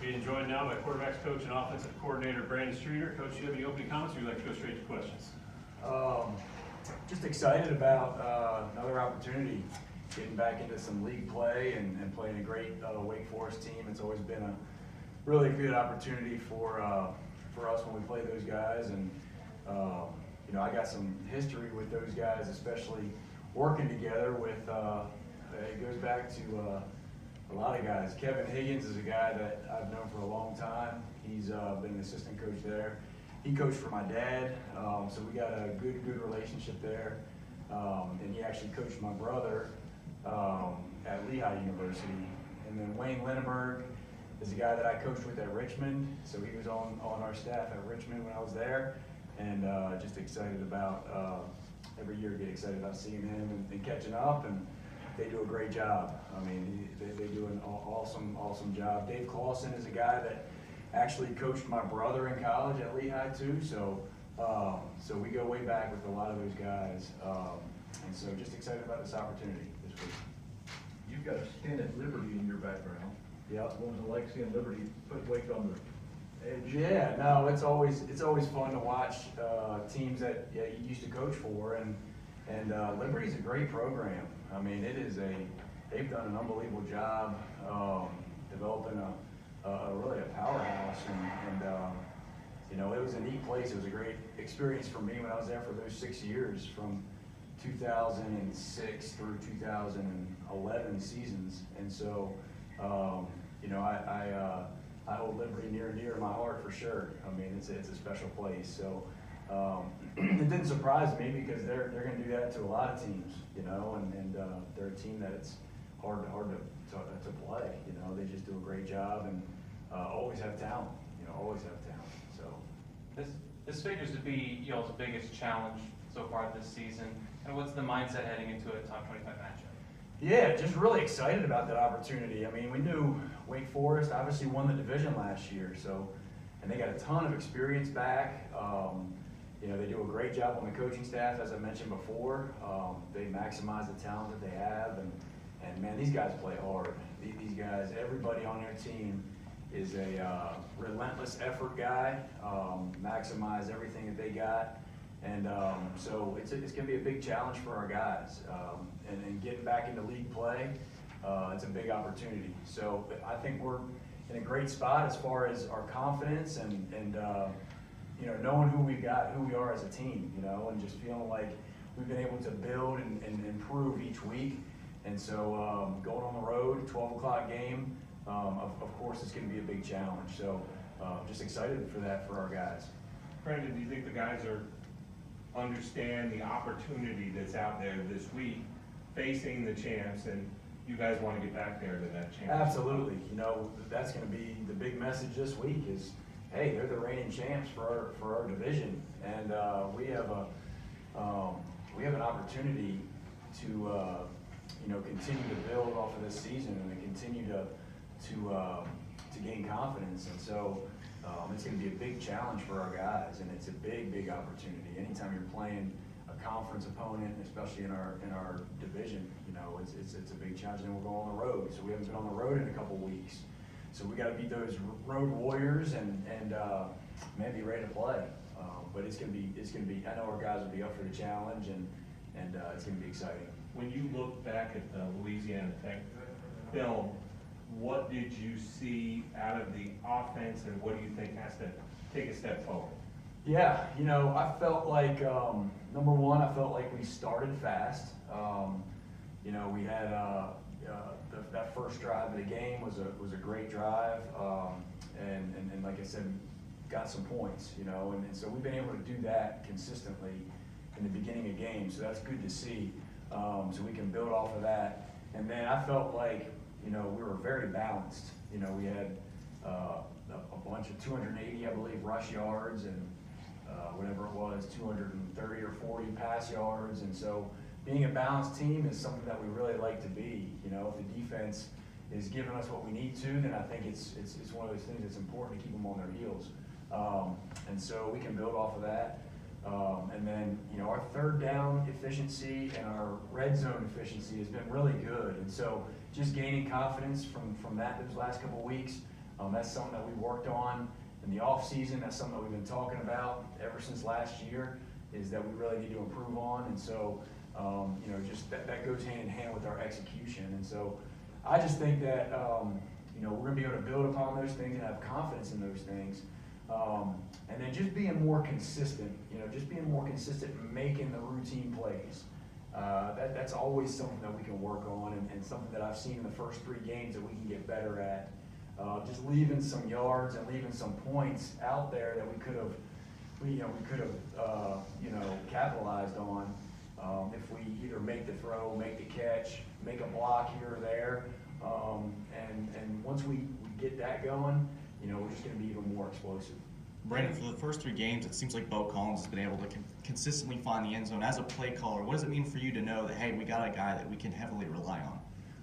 Being joined now by quarterbacks coach and offensive coordinator Brandon Streeter. Coach, do you have any opening comments, or would you like to go straight to questions? Just excited about another opportunity, getting back into some league play and playing a great Wake Forest team. It's always been a really good opportunity for us when we play those guys, and I got some history with those guys, especially working together with. It goes back to a lot of guys. Kevin Higgins is a guy that I've known for a long time. He's been an assistant coach there. He coached for my dad, so we got a good relationship there. And he actually coached my brother at Lehigh University. And then Wayne Linneberg is a guy that I coached with at Richmond, so he was on our staff at Richmond when I was there. And just excited about, every year get excited about seeing him and catching up, and they do a great job. I mean, they do an awesome job. Dave Clawson is a guy that actually coached my brother in college at Lehigh too, so we go way back with a lot of those guys, and so just excited about this opportunity this week. You've got a stint at Liberty in your background. Yep. What was it like seeing Liberty put Wake on the edge? Yeah, no, it's always fun to watch teams that you used to coach for, and Liberty's a great program. I mean, they've done an unbelievable job developing really a powerhouse, and it was a neat place. It was a great experience for me when I was there for those 6 years, from 2006 through 2011 seasons, and so I hold Liberty near and dear to my heart for sure. I mean, it's a special place. So it didn't surprise me, because they're going to do that to a lot of teams, and they're a team that it's hard to play. They just do a great job and always have talent. Always have talent. So this figures to be y'all's biggest challenge so far this season. And what's the mindset heading into a top 25 matchup? Yeah, just really excited about that opportunity. I mean, we knew Wake Forest obviously won the division last year, and they got a ton of experience back. They do a great job on the coaching staff, as I mentioned before. They maximize the talent that they have, and man, these guys play hard. These guys, everybody on their team is a relentless effort guy, maximize everything that they got. And so it's going to be a big challenge for our guys. And getting back into league play, it's a big opportunity. So I think we're in a great spot as far as our confidence and knowing who we've got, who we are as a team, and just feeling like we've been able to build and improve each week. And so going on the road, 12 o'clock game, of course it's going to be a big challenge. So just excited for that for our guys. Brandon, do you think the guys understand the opportunity that's out there this week, facing the champs, and you guys want to get back there to that champ? Absolutely. That's going to be the big message this week is, hey, they're the reigning champs for our division, and we have an opportunity to continue to build off of this season and to continue to gain confidence, and so it's going to be a big challenge for our guys, and it's a big opportunity. Anytime you're playing a conference opponent, especially in our division, it's a big challenge. And we're going on the road, so we haven't been on the road in a couple weeks. So we got to beat those road warriors and man, be ready to play. But it's gonna be. I know our guys will be up for the challenge, and it's gonna be exciting. When you look back at the Louisiana Tech film, what did you see out of the offense, and what do you think has to take a step forward? Yeah, I felt like number one, I felt like we started fast. We had that first drive of the game was a great drive, and like I said, got some points, and so we've been able to do that consistently in the beginning of games, so that's good to see. So we can build off of that, and then I felt like we were very balanced. We had a bunch of 280, I believe, rush yards, and whatever it was, 230 or 40 pass yards, and so being a balanced team is something that we really like to be. If the defense is giving us what we need to, then I think it's one of those things that's important to keep them on their heels. And so we can build off of that. And then, our third down efficiency and our red zone efficiency has been really good. And so just gaining confidence from those last couple of weeks, That's something that we worked on in the off season. That's something that we've been talking about ever since last year, is that we really need to improve on. And so, you know, just that goes hand in hand with our execution. And so I just think that, you know, we're gonna be able to build upon those things and have confidence in those things. And then just being more consistent, you know, just being more consistent in making the routine plays. That's always something that we can work on, and something that I've seen in the first 3 games that we can get better at. Just leaving some yards and leaving some points out there that we could have, you know, capitalized on, if we either make the throw, make the catch, make a block here or there. And once we get that going, you know, we're just gonna be even more explosive. Brandon, for the first 3 games, it seems like Bo Collins has been able to consistently find the end zone. As a play caller, what does it mean for you to know that, hey, we got a guy that we can heavily rely on?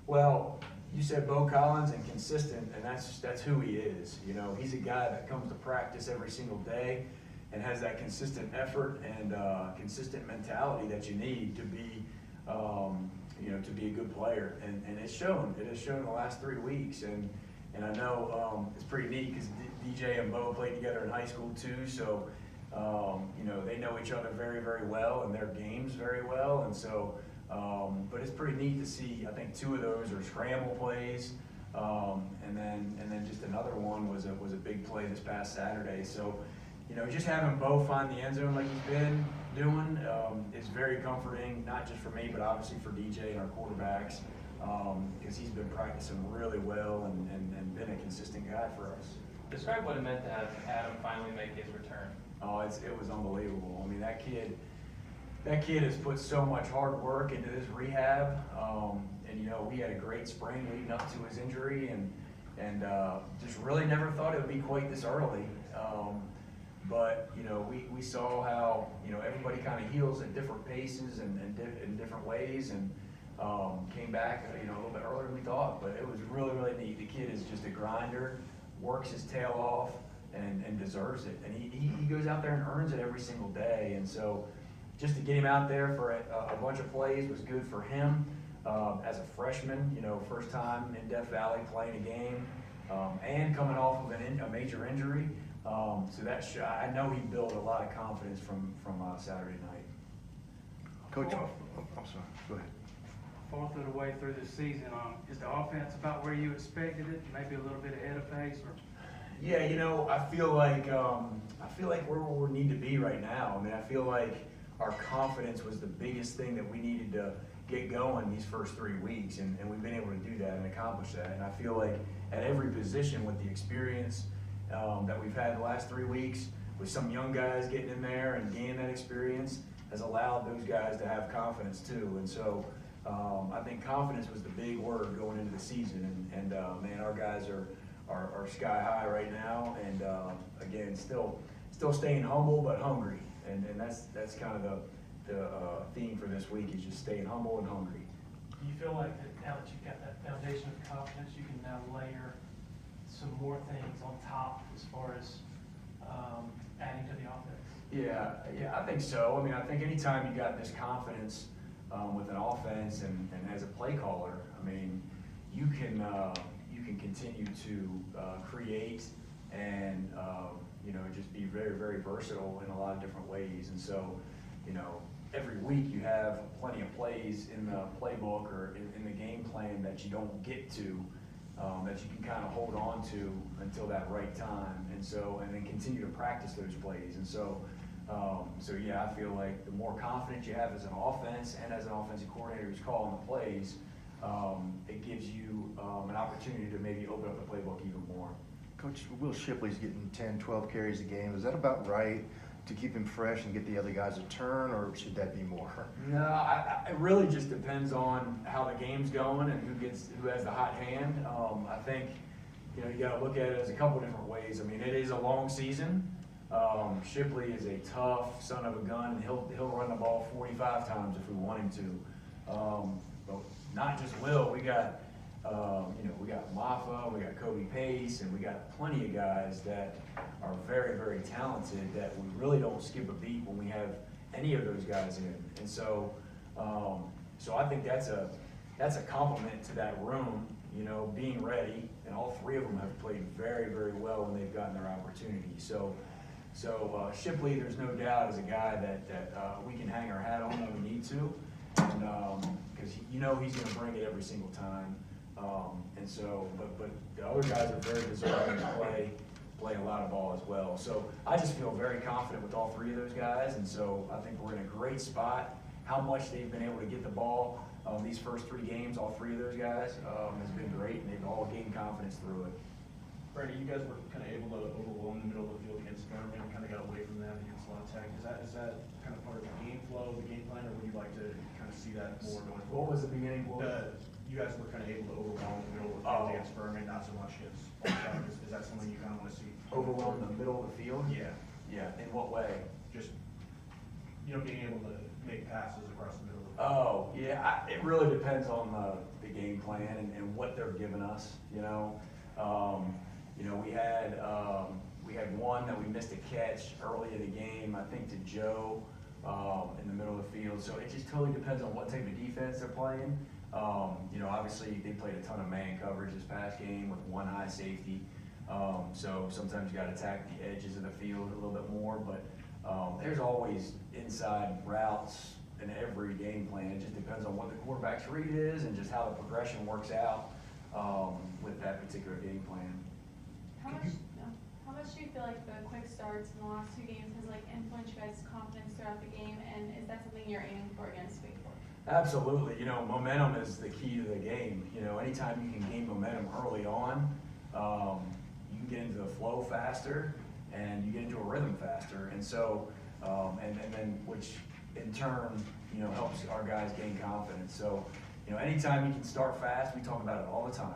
Well, you said Bo Collins and consistent, and that's who he is. You know, he's a guy that comes to practice every single day and has that consistent effort and consistent mentality that you need to be, you know, to be a good player. And it's shown. It has shown the last 3 weeks. And I know it's pretty neat because DJ and Bo played together in high school too. So, you know, they know each other very, very well and their games very well. And so, but it's pretty neat to see. I think 2 of those are scramble plays, and then just another one was a big play this past Saturday. So, you know, just having Bo find the end zone like he's been doing is very comforting, not just for me, but obviously for DJ and our quarterbacks, because he's been practicing really well and been a consistent guy for us. Describe what it meant to have Adam finally make his return. Oh, it was unbelievable. I mean, that kid has put so much hard work into his rehab, and you know, we had a great spring leading up to his injury, and just really never thought it would be quite this early. But you know, we saw how, you know, everybody kind of heals at different paces and in different ways, and came back, you know, a little bit earlier than we thought. But it was really, really neat. The kid is just a grinder, works his tail off, and deserves it. And he goes out there and earns it every single day. And so, just to get him out there for a bunch of plays was good for him. As a freshman, you know, first time in Death Valley playing a game, and coming off of a major injury. So I know he built a lot of confidence from Saturday night. Coach, I'm sorry, go ahead. 4th of the way through the season, is the offense about where you expected it? Maybe a little bit ahead of pace, or? Yeah, you know, I feel like we're where we need to be right now. I mean, I feel like our confidence was the biggest thing that we needed to get going these first 3 weeks, and we've been able to do that and accomplish that. And I feel like at every position with the experience that we've had the last 3 weeks, with some young guys getting in there and gaining that experience, has allowed those guys to have confidence too. And so I think confidence was the big word going into the season. And man, our guys are sky high right now. And again, still staying humble but hungry. And that's kind of the theme for this week, is just staying humble and hungry. Do you feel like that now that you've got that foundation of confidence, you can now layer some more things on top as far as adding to the offense? Yeah, I think so. I mean, I think anytime you got this confidence with an offense and as a play caller, I mean, you can continue to create and you know, just be very, very versatile in a lot of different ways. And so, you know, every week you have plenty of plays in the playbook or in the game plan that you don't get to, that you can kind of hold on to until that right time. And so, and then continue to practice those plays. And so, yeah, I feel like the more confidence you have as an offense and as an offensive coordinator who's calling the plays, it gives you an opportunity to maybe open up the playbook even more. Coach, Will Shipley's getting 10, 12 carries a game. Is that about right to keep him fresh and get the other guys a turn, or should that be more? No, it really just depends on how the game's going and who has the hot hand. I think, you know, you got to look at it as a couple different ways. I mean, it is a long season. Shipley is a tough son of a gun, and he'll run the ball 45 times if we want him to. But not just Will. We got you know, we got Maffa, we got Kobe Pace, and we got plenty of guys that are very, very talented that we really don't skip a beat when we have any of those guys in. And so, so I think that's a compliment to that room, you know, being ready and all three of them have played very, very well when they've gotten their opportunity. So Shipley, there's no doubt, is a guy that we can hang our hat on when we need to, and because he's going to bring it every single time. And so, but the other guys are very deserving to play a lot of ball as well. So I just feel very confident with all three of those guys, and so I think we're in a great spot. How much they've been able to get the ball these first 3 games, all three of those guys, has been great, and they've all gained confidence through it. Brady, you guys were kind of able to overwhelm the middle of the field against Furman, kind of got away from that against La Tech. Is that kind of part of the game flow, the game plan, or would you like to kind of see that more going What forward? was the beginning? You guys were kind of able to overwhelm the middle of the field against Furman, not so much against La Tech. Is that something you kind of want to see? Overwhelm the middle of the field? Yeah, Yeah, in what way? just, being able to make passes across the middle of the field. Oh, yeah, it really depends on the game plan and what they're giving us, we had one that we missed a catch early in the game, I think to Joe, in the middle of the field. So it just totally depends on what type of defense they're playing. Obviously they played a ton of man coverage this past game with one high safety. So sometimes you gotta attack the edges of the field a little bit more, but there's always inside routes in every game plan. It just depends on what the quarterback's read is and just how the progression works out with that particular game plan. How much do you feel like the quick starts in the last 2 games has influenced you guys' confidence throughout the game, and is that something you're aiming for against Wake Forest? Absolutely. Momentum is the key to the game. Anytime you can gain momentum early on, you can get into the flow faster and you get into a rhythm faster. And so, and then which in turn, helps our guys gain confidence. So, anytime you can start fast, we talk about it all the time,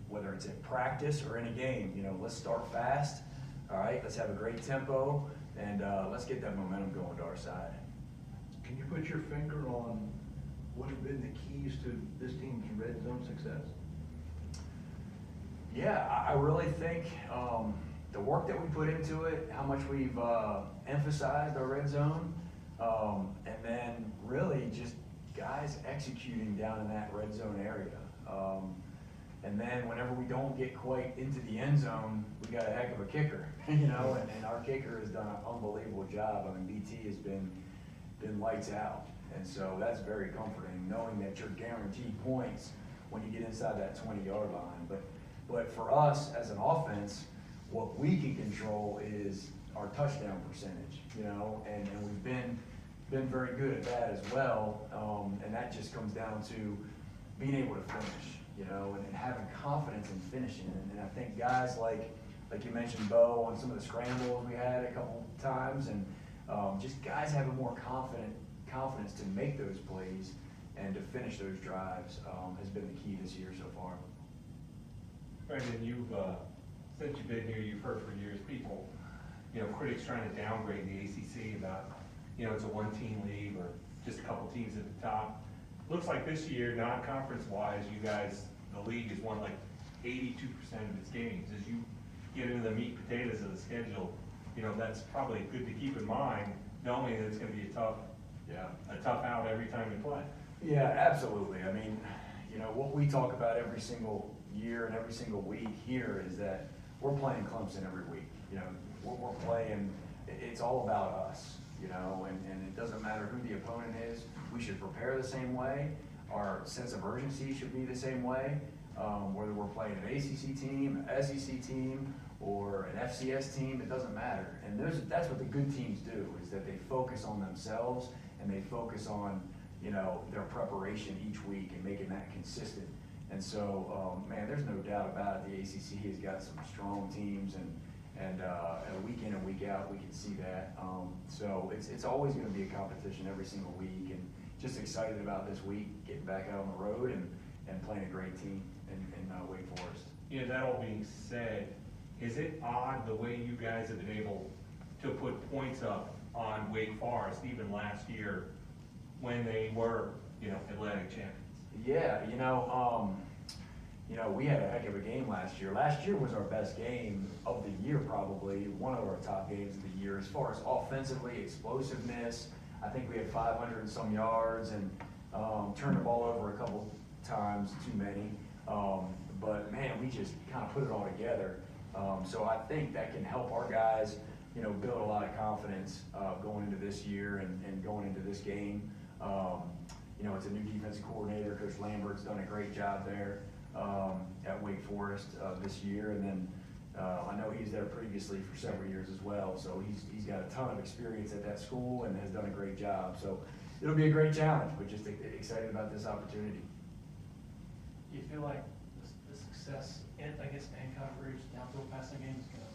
whether it's in practice or in a game, let's start fast. All right, let's have a great tempo and let's get that momentum going to our side. Can you put your finger on what have been the keys to this team's red zone success? Yeah, I really think the work that we put into it, how much we've emphasized our red zone, and then really just guys executing down in that red zone area. And then whenever we don't get quite into the end zone, we got a heck of a kicker, and our kicker has done an unbelievable job. I mean, BT has been lights out. And so that's very comforting, knowing that you're guaranteed points when you get inside that 20-yard line. But for us as an offense, what we can control is our touchdown percentage, and we've been very good at that as well. And that just comes down to being able to finish, and having confidence in finishing. And I think guys like you mentioned, Bo, on some of the scrambles we had a couple times, and just guys having more confidence to make those plays and to finish those drives has been the key this year so far. Brendan, since you've been here, you've heard for years people, critics trying to downgrade the ACC about, it's a 1-team league or just a couple teams at the top. Looks like this year, non-conference wise, you guys, the league has won 82% of its games. As you get into the meat and potatoes of the schedule, that's probably good to keep in mind, knowing that it's going to be a tough out every time you play. Yeah, absolutely. I mean, what we talk about every single year and every single week here is that we're playing Clemson every week. We're playing, it's all about us, and it doesn't matter who the opponent is. We should prepare the same way. Our sense of urgency should be the same way, whether we're playing an ACC team, an SEC team, or an FCS team, it doesn't matter. And that's what the good teams do, is that they focus on themselves and they focus on, their preparation each week and making that consistent. And so, man, there's no doubt about it. The ACC has got some strong teams, and week in and week out, we can see that. So it's always going to be a competition every single week, and just excited about this week, getting back out on the road and playing a great team in Wake Forest. That all being said, is it odd the way you guys have been able to put points up on Wake Forest even last year when they were, Atlantic champions? Yeah, we had a heck of a game last year. Last year was our best game of the year, probably one of our top games of the year as far as offensively, explosiveness. I think we had 500 and some yards and turned the ball over a couple times, too many. but man, we just kind of put it all together. So I think that can help our guys, you know, build a lot of confidence going into this year and going into this game. You know, it's a new defensive coordinator. Coach Lambert's done a great job there at Wake Forest this year, and then I know he's there previously for several years as well. So he's got a ton of experience at that school and has done a great job. So it'll be a great challenge, but just excited about this opportunity. Do you feel like the success against man coverage, downfield passing game is going to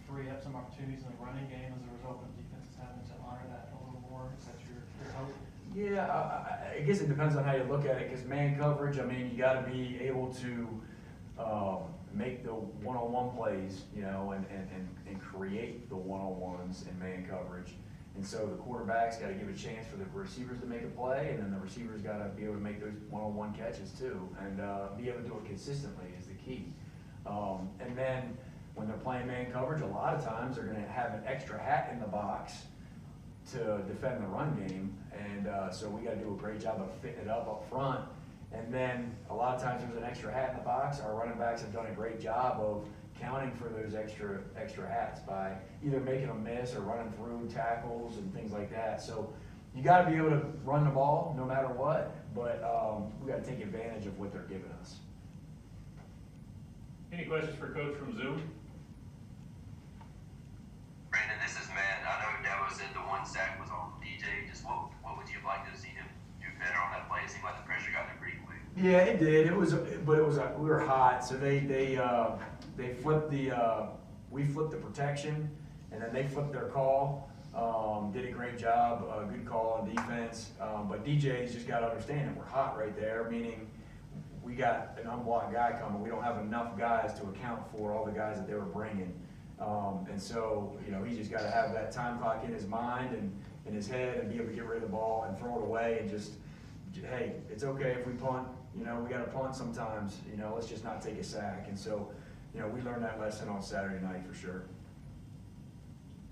free up some opportunities in the running game as a result of defenses having to honor that a little more? Is that your hope? Yeah, I guess it depends on how you look at it, because man coverage, I mean, you gotta be able to make the one-on-one plays, you know, and create the one-on-ones in man coverage. And so the quarterback's gotta give a chance for the receivers to make a play, and then the receivers gotta be able to make those one-on-one catches too, and be able to do it consistently is the key. And then when they're playing man coverage, a lot of times they're gonna have an extra hat in the box to defend the run game, and so we gotta do a great job of fitting it up front. And then a lot of times there's an extra hat in the box. Our running backs have done a great job of counting for those extra hats by either making them miss or running through tackles and things like that. So you gotta be able to run the ball no matter what, but we gotta take advantage of what they're giving us. Any questions for Coach from Zoom? Brandon, this is Matt. I know Dabo said the one sack was on DJ. Just what would you like to see him do better on that play? It seemed like the pressure got there pretty quick. Yeah, it did. But it was we were hot, so they flipped we flipped the protection, and then they flipped their call. Did a great job, good call on defense. But DJ's just got to understand that we're hot right there, meaning we got an unblocked guy coming. We don't have enough guys to account for all the guys that they were bringing. And so, you know, he just got to have that time clock in his mind and in his head and be able to get rid of the ball and throw it away and just, hey, it's okay if we punt. You know, we got to punt sometimes. You know, let's just not take a sack. And so, you know, we learned that lesson on Saturday night for sure.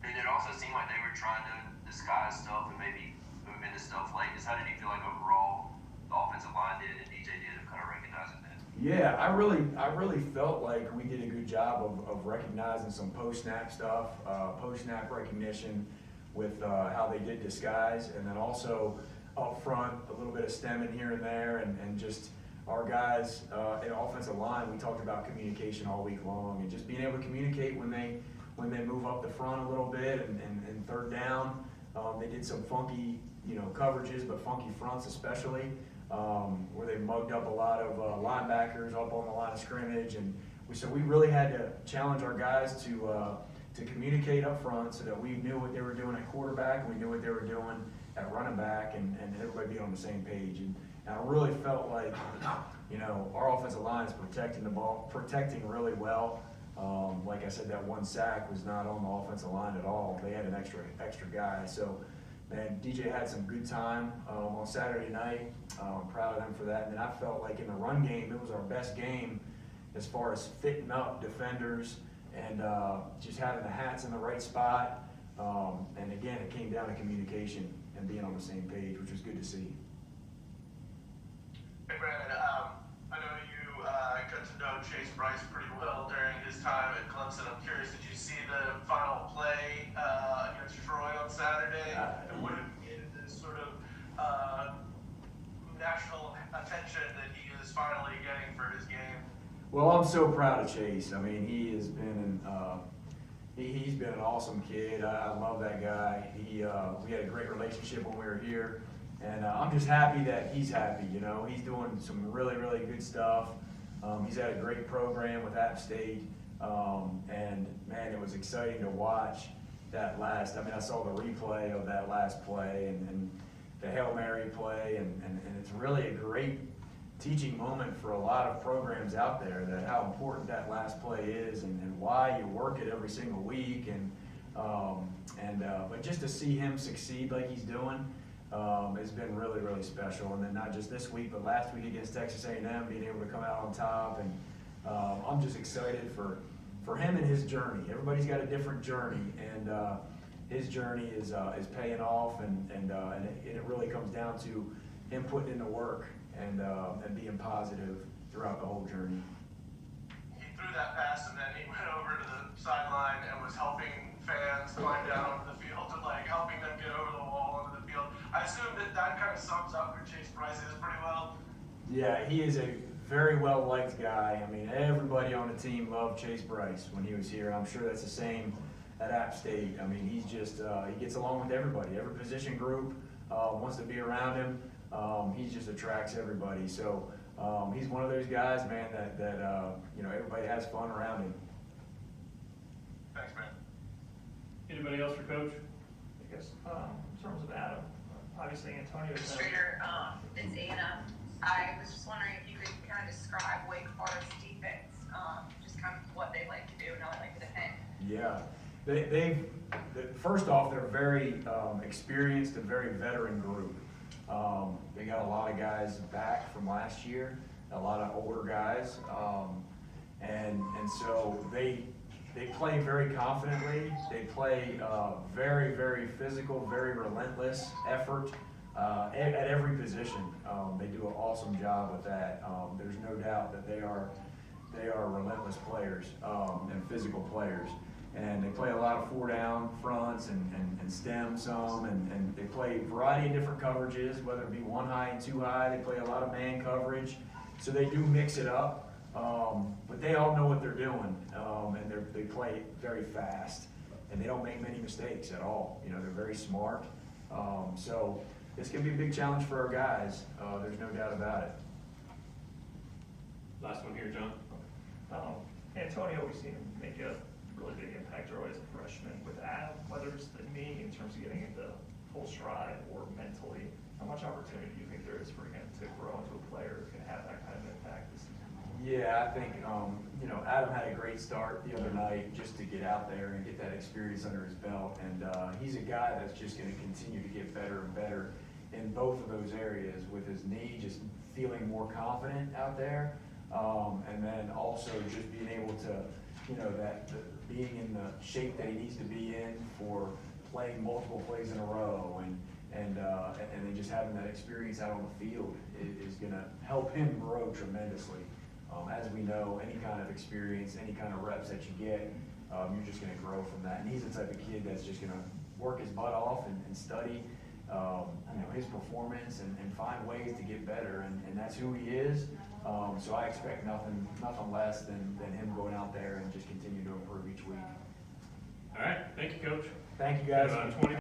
And it also seemed like they were trying to disguise stuff and maybe move into stuff late. Just how did you feel like overall the offensive line did and DJ did of kind of recognizing that? Yeah, I really felt like we did a good job of recognizing some post-snap stuff, post-snap recognition with how they did disguise, and then also up front, a little bit of stemming here and there, and just our guys in offensive line, we talked about communication all week long, and just being able to communicate when they move up the front a little bit and third down. They did some funky, you know, coverages, but funky fronts especially. Where they mugged up a lot of linebackers up on the line of scrimmage, and so we really had to challenge our guys to communicate up front so that we knew what they were doing at quarterback, and we knew what they were doing at running back, and everybody be on the same page. And I really felt like, you know, our offensive line is protecting the ball, protecting really well. Like I said, that one sack was not on the offensive line at all. They had an extra guy, so. Man, DJ had some good time on Saturday night. I'm proud of them for that. And then I felt like in the run game, it was our best game as far as fitting up defenders and just having the hats in the right spot. And again, it came down to communication and being on the same page, which was good to see. Hey, Brandon, I know you got to know Chase Bryce pretty well during his time at Clemson. I'm curious, did you see the final play against Troy on Saturday? And what is sort of national attention that he is finally getting for his game? Well, I'm so proud of Chase. I mean, he has been he's been an awesome kid. I love that guy. We had a great relationship when we were here. And I'm just happy that he's happy, you know. He's doing some really, really good stuff. He's had a great program with App State. And, man, it was exciting to watch that last. I mean, I saw the replay of that last play and the Hail Mary play. And it's really a great teaching moment for a lot of programs out there, that how important that last play is and why you work it every single week. But just to see him succeed like he's doing, it's been really, really special. And then not just this week, but last week against Texas A&M, being able to come out on top. And I'm just excited for him and his journey. Everybody's got a different journey, and his journey is paying off. And it really comes down to him putting in the work and being positive throughout the whole journey. He threw that pass and then he went over to the sideline and was helping fans climb down onto the field and like helping them get over the wall onto the field. I assume that kind of sums up who Chase Bryce is pretty well. Yeah, he is a very well-liked guy. I mean, everybody on the team loved Chase Bryce when he was here. I'm sure that's the same at App State. I mean, he's just, he gets along with everybody. Every position group wants to be around him. He just attracts everybody. So he's one of those guys, man, that you know, everybody has fun around him. Thanks, man. Anybody else for Coach? I guess, in terms of Adam, obviously Antonio's Administrator, it's Anna. I was just wondering if you could kind of describe Wake Forest defense, just kind of what they like to do and how they like to defend. Yeah, first off, they're very experienced and very veteran group. They got a lot of guys back from last year, a lot of older guys, and so they play very confidently. They play very, very physical, very relentless effort at every position. They do an awesome job with that. There's no doubt that they are relentless players and physical players. And they play a lot of 4-down fronts and stem some, and they play a variety of different coverages, whether it be 1 high and 2 high. They play a lot of man coverage, so they do mix it up. But they all know what they're doing, and they play very fast, and they don't make many mistakes at all. You know, they're very smart. So it's going to be a big challenge for our guys. There's no doubt about it. Last one here, John. Antonio, we've seen him make a really big impact early as a freshman. With Adam, whether it's the knee in terms of getting into full stride or mentally, how much opportunity do you think there is for him to grow into a player who can have that kind of impact this season? Yeah, I think, you know, Adam had a great start the other night just to get out there and get that experience under his belt. And he's a guy that's just going to continue to get better and better in both of those areas, with his knee just feeling more confident out there. And then also just being able to, you know, being in the shape that he needs to be in for playing multiple plays in a row, and then just having that experience out on the field is going to help him grow tremendously. As we know, any kind of experience, any kind of reps that you get, you're just going to grow from that. And he's the type of kid that's just going to work his butt off and study, you know, his performance and find ways to get better. And that's who he is. So I expect nothing less than him going out there and just continue to improve each week. All right, thank you, Coach. Thank you, guys. 20